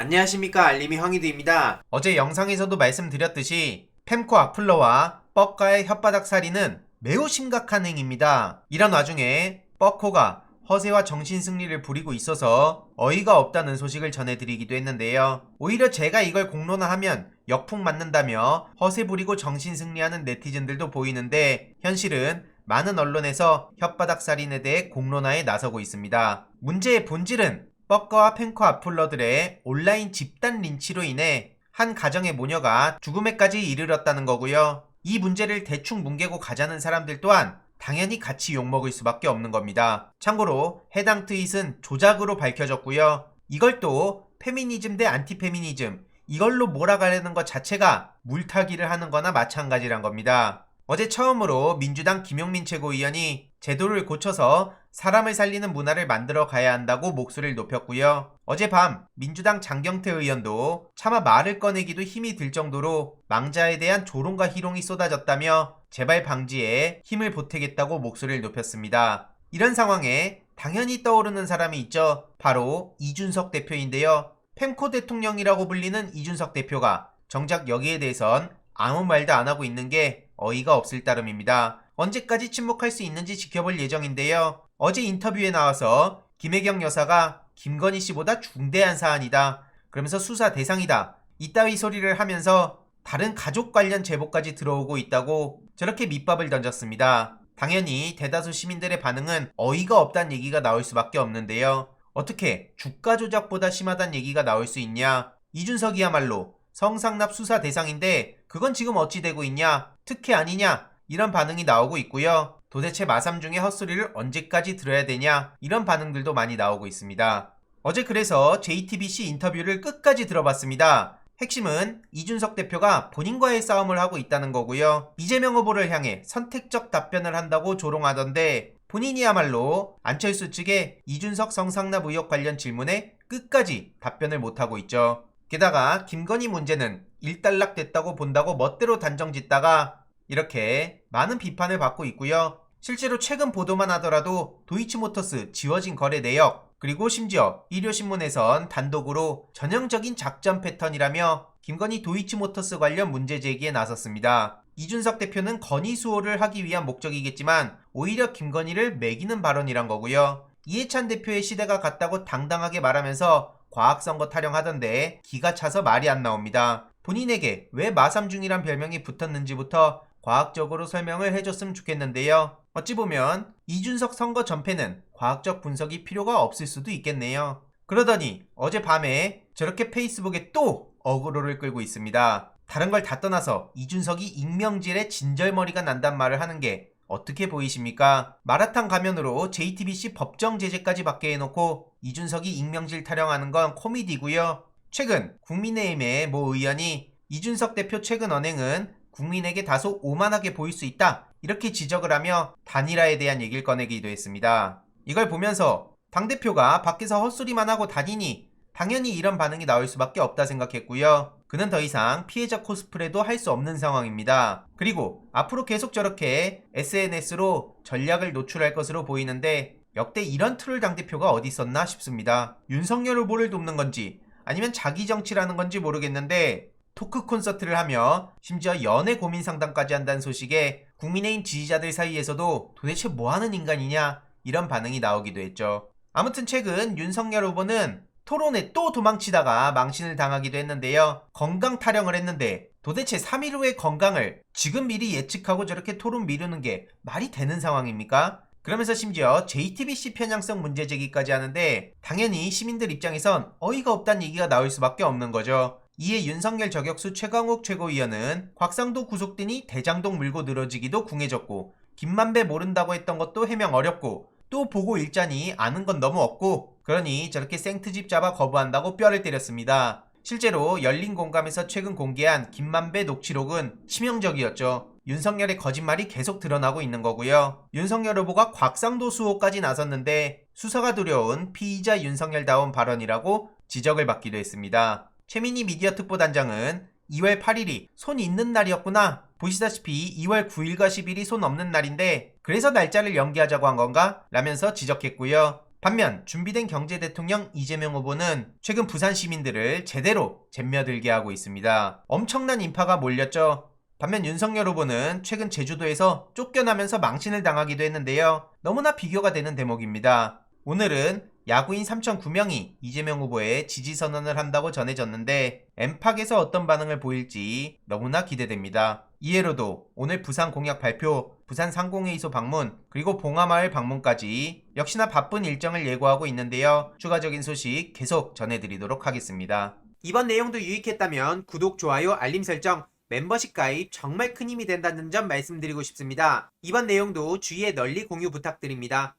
안녕하십니까, 알림이 황희두입니다. 어제 영상에서도 말씀드렸듯이 펜코 악플러와 뻑가의 혓바닥 살인은 매우 심각한 행위입니다. 이런 와중에 뻑코가 허세와 정신승리를 부리고 있어서 어이가 없다는 소식을 전해드리기도 했는데요. 오히려 제가 이걸 공론화하면 역풍 맞는다며 허세 부리고 정신승리하는 네티즌들도 보이는데, 현실은 많은 언론에서 혓바닥 살인에 대해 공론화에 나서고 있습니다. 문제의 본질은 뻑가와 펜코 악플러들의 온라인 집단 린치로 인해 한 가정의 모녀가 죽음에까지 이르렀다는 거고요. 이 문제를 대충 뭉개고 가자는 사람들 또한 당연히 같이 욕먹을 수밖에 없는 겁니다. 참고로 해당 트윗은 조작으로 밝혀졌고요. 이걸 또 페미니즘 대 안티페미니즘, 이걸로 몰아가려는 것 자체가 물타기를 하는 거나 마찬가지란 겁니다. 어제 처음으로 민주당 김용민 최고위원이 제도를 고쳐서 사람을 살리는 문화를 만들어 가야 한다고 목소리를 높였고요. 어젯밤 민주당 장경태 의원도 차마 말을 꺼내기도 힘이 들 정도로 망자에 대한 조롱과 희롱이 쏟아졌다며 재발 방지에 힘을 보태겠다고 목소리를 높였습니다. 이런 상황에 당연히 떠오르는 사람이 있죠. 바로 이준석 대표인데요. 펜코 대통령이라고 불리는 이준석 대표가 정작 여기에 대해선 아무 말도 안 하고 있는 게 어이가 없을 따름입니다. 언제까지 침묵할 수 있는지 지켜볼 예정인데요. 어제 인터뷰에 나와서 김혜경 여사가 김건희 씨보다 중대한 사안이다, 그러면서 수사 대상이다, 이따위 소리를 하면서 다른 가족 관련 제보까지 들어오고 있다고 저렇게 밑밥을 던졌습니다. 당연히 대다수 시민들의 반응은 어이가 없다는 얘기가 나올 수밖에 없는데요. 어떻게 주가 조작보다 심하다는 얘기가 나올 수 있냐? 이준석이야말로 성상납 수사 대상인데 그건 지금 어찌 되고 있냐? 특혜 아니냐? 이런 반응이 나오고 있고요. 도대체 마삼 중에 헛소리를 언제까지 들어야 되냐? 이런 반응들도 많이 나오고 있습니다. 어제 그래서 JTBC 인터뷰를 끝까지 들어봤습니다. 핵심은 이준석 대표가 본인과의 싸움을 하고 있다는 거고요. 이재명 후보를 향해 선택적 답변을 한다고 조롱하던데, 본인이야말로 안철수 측의 이준석 성상납 의혹 관련 질문에 끝까지 답변을 못하고 있죠. 게다가 김건희 문제는 일단락됐다고 본다고 멋대로 단정짓다가 이렇게 많은 비판을 받고 있고요. 실제로 최근 보도만 하더라도 도이치모터스 지워진 거래 내역, 그리고 심지어 일요신문에선 단독으로 전형적인 작전 패턴이라며 김건희 도이치모터스 관련 문제 제기에 나섰습니다. 이준석 대표는 건의 수호를 하기 위한 목적이겠지만 오히려 김건희를 매기는 발언이란 거고요. 이해찬 대표의 시대가 갔다고 당당하게 말하면서 과학선거 타령하던데 기가 차서 말이 안 나옵니다. 본인에게 왜 마삼중이란 별명이 붙었는지부터 과학적으로 설명을 해줬으면 좋겠는데요. 어찌 보면 이준석 선거 전패는 과학적 분석이 필요가 없을 수도 있겠네요. 그러더니 어젯밤에 저렇게 페이스북에 또 어그로를 끌고 있습니다. 다른 걸 다 떠나서 이준석이 익명질에 진절머리가 난단 말을 하는 게 어떻게 보이십니까? 마라탕 가면으로 JTBC 법정 제재까지 받게 해놓고 이준석이 익명질 타령하는 건 코미디고요. 최근 국민의힘의 모 의원이 이준석 대표 최근 언행은 국민에게 다소 오만하게 보일 수 있다, 이렇게 지적을 하며 단일화에 대한 얘기를 꺼내기도 했습니다. 이걸 보면서 당대표가 밖에서 헛소리만 하고 다니니 당연히 이런 반응이 나올 수밖에 없다 생각했고요. 그는 더 이상 피해자 코스프레도 할 수 없는 상황입니다. 그리고 앞으로 계속 저렇게 SNS로 전략을 노출할 것으로 보이는데, 역대 이런 트롤 당대표가 어디 있었나 싶습니다. 윤석열 후보를 돕는 건지 아니면 자기 정치라는 건지 모르겠는데, 토크 콘서트를 하며 심지어 연애 고민 상담까지 한다는 소식에 국민의힘 지지자들 사이에서도 도대체 뭐하는 인간이냐, 이런 반응이 나오기도 했죠. 아무튼 최근 윤석열 후보는 토론에 또 도망치다가 망신을 당하기도 했는데요. 건강 타령을 했는데 도대체 3일 후의 건강을 지금 미리 예측하고 저렇게 토론 미루는 게 말이 되는 상황입니까? 그러면서 심지어 JTBC 편향성 문제 제기까지 하는데, 당연히 시민들 입장에선 어이가 없다는 얘기가 나올 수밖에 없는 거죠. 이에 윤석열 저격수 최강욱 최고위원은 곽상도 구속되니 대장동 물고 늘어지기도 궁해졌고, 김만배 모른다고 했던 것도 해명 어렵고, 또 보고 읽자니 아는 건 너무 없고, 그러니 저렇게 생트집 잡아 거부한다고 뼈를 때렸습니다. 실제로 열린 공감에서 최근 공개한 김만배 녹취록은 치명적이었죠. 윤석열의 거짓말이 계속 드러나고 있는 거고요. 윤석열 후보가 곽상도 수호까지 나섰는데 수사가 두려운 피의자 윤석열다운 발언이라고 지적을 받기도 했습니다. 최민희 미디어 특보단장은 2월 8일이 손 있는 날이었구나, 보시다시피 2월 9일과 10일이 손 없는 날인데 그래서 날짜를 연기하자고 한 건가? 라면서 지적했고요. 반면 준비된 경제대통령 이재명 후보는 최근 부산 시민들을 제대로 잼며들게 하고 있습니다. 엄청난 인파가 몰렸죠. 반면 윤석열 후보는 최근 제주도에서 쫓겨나면서 망신을 당하기도 했는데요. 너무나 비교가 되는 대목입니다. 오늘은 야구인 3,009명이 이재명 후보의 지지선언을 한다고 전해졌는데 엠팍에서 어떤 반응을 보일지 너무나 기대됩니다. 이해로도 오늘 부산 공약 발표, 부산 상공회의소 방문, 그리고 봉하마을 방문까지 역시나 바쁜 일정을 예고하고 있는데요. 추가적인 소식 계속 전해드리도록 하겠습니다. 이번 내용도 유익했다면 구독, 좋아요, 알림 설정, 멤버십 가입 정말 큰 힘이 된다는 점 말씀드리고 싶습니다. 이번 내용도 주위에 널리 공유 부탁드립니다.